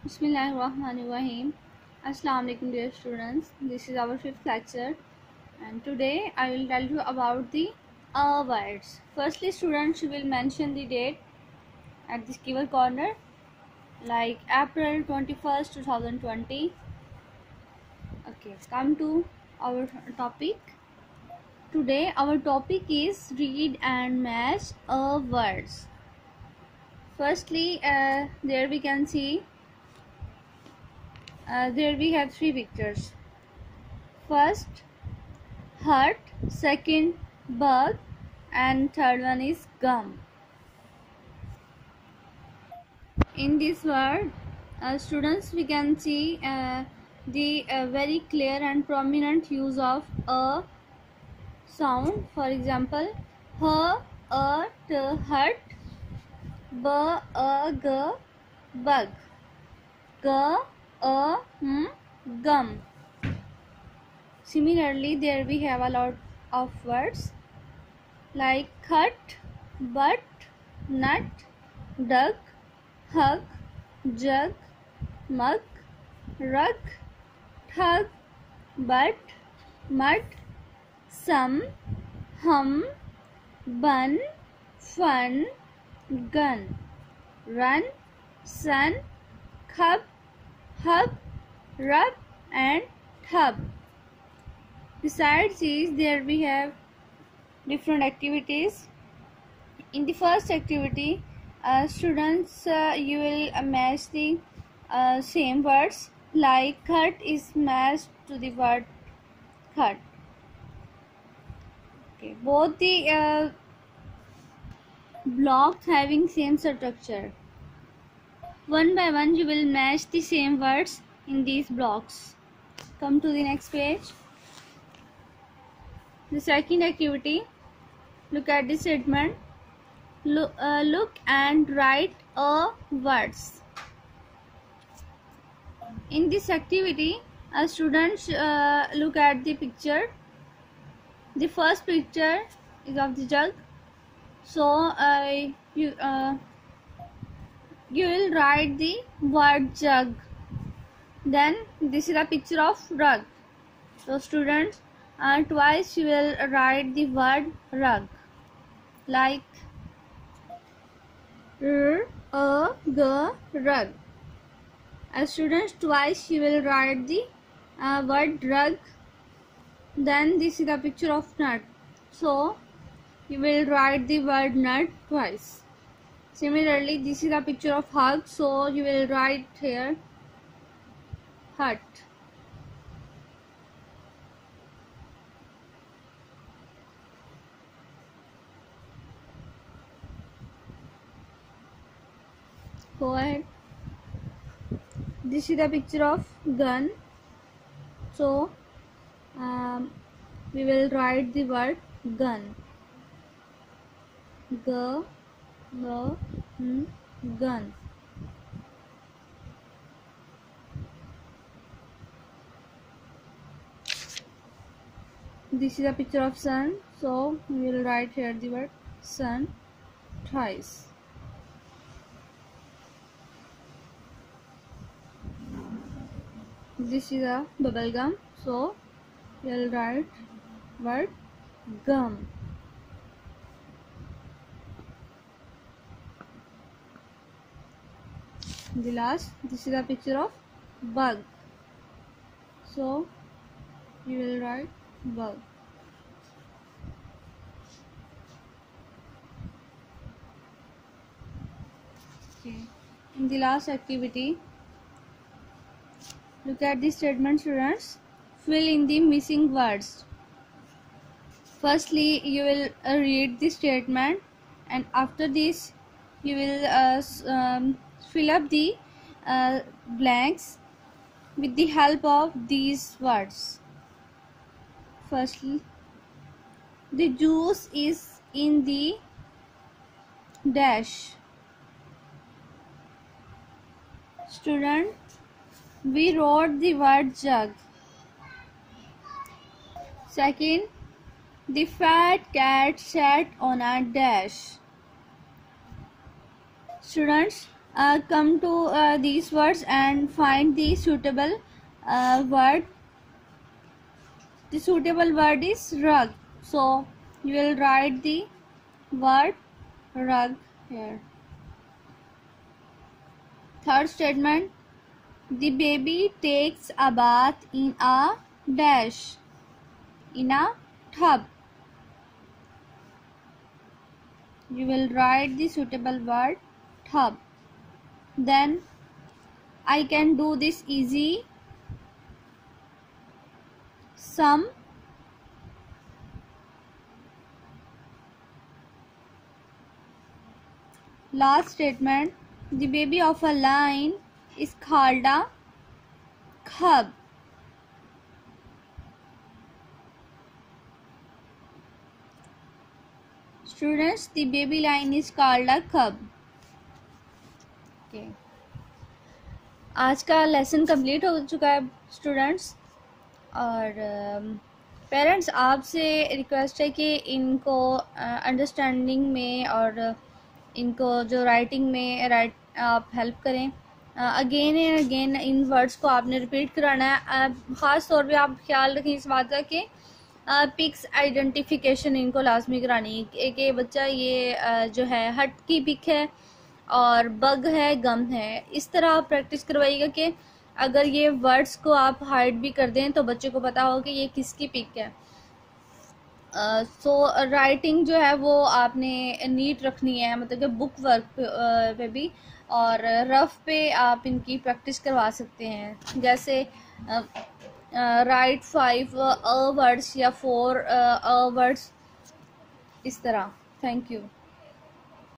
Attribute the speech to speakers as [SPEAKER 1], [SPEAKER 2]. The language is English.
[SPEAKER 1] Bismillahirrahmanirrahim. Assalamu alaikum dear students. This is our fifth lecture and today I will tell you about the words. Firstly students, you will mention the date at this keyword corner like April 21st 2020. Okay, come to our topic. Today our topic is read and match words. Firstly there we can see there we have three pictures. First heart, second bug, and third one is gum. In this word students, we can see the very clear and prominent use of a sound. For example, h, a, t, hurt, b, a, g, bug, g, a, gum. Similarly, there we have a lot of words like cut, but, nut, duck, hug, jug, mug, rug, tug, but, mud, some, hum, bun, fun, gun, run, sun, cup, hub, rub, and tub. Besides these, there we have different activities. In the first activity, students, you will match the same words like cut is matched to the word cut. Okay, both the blocks having same structure. One by one you will match the same words in these blocks. Come to the next page. The second activity, look at the statement. Look and write words. In this activity, students look at the picture. The first picture is of the jug. So you will write the word jug. Then this is a picture of rug. So students, twice you will write the word rug like rug. As students, twice you will write the word rug. Then this is a picture of nut. So you will write the word nut twice. Similarly, this is a picture of hug. So you will write here hut. Go ahead. This is a picture of gun. So we will write the word gun. Gun. This is a picture of sun. So we will write here the word sun twice. This is a bubble gum, so we'll write word gum. The last, this is a picture of bug, so we will write bug. Okay. In the last activity, look at the statement students. Fill in the missing words. Firstly, you will read the statement, and after this, you will fill up the blanks with the help of these words. Firstly, the juice is in the dash. Student, we wrote the word jug. Second, the fat cat sat on a dash. Students, come to these words and find the suitable word. The suitable word is rug. So you will write the word rug here. Third statement, the baby takes a bath in a dash, in a tub. You will write the suitable word tub. Then I can do this easy. Some. Last statement, the baby of a lion is called a cub. Students, the baby lion is called a cub. Okay. आज का lesson complete हो चुका है students, और parents आपसे request है कि इनको अंडरस्टैंडिंग में और इनको जो राइटिंग में आप हेल्प करें. Again and again in words को आपने रिपीट कराना है. ख़ास तौर पे आप ख्याल रखें इस बात का कि पिक्स आइडेंटिफिकेशन इनको लाजमी करानी है कि बच्चा ये जो है हट की पिक है और बग है, गम है. इस तरह आप प्रैक्टिस करवाइएगा कि अगर ये वर्ड्स को आप हाइड भी कर दें तो बच्चे को पता हो कि ये किसकी पिक है. सो राइटिंग जो है वो आपने नीट रखनी है, मतलब कि बुक वर्क पे भी, और रफ पे आप इनकी प्रैक्टिस करवा सकते हैं. जैसे राइट 5 वर्ड्स या 4 वर्ड्स, इस तरह. Thank you.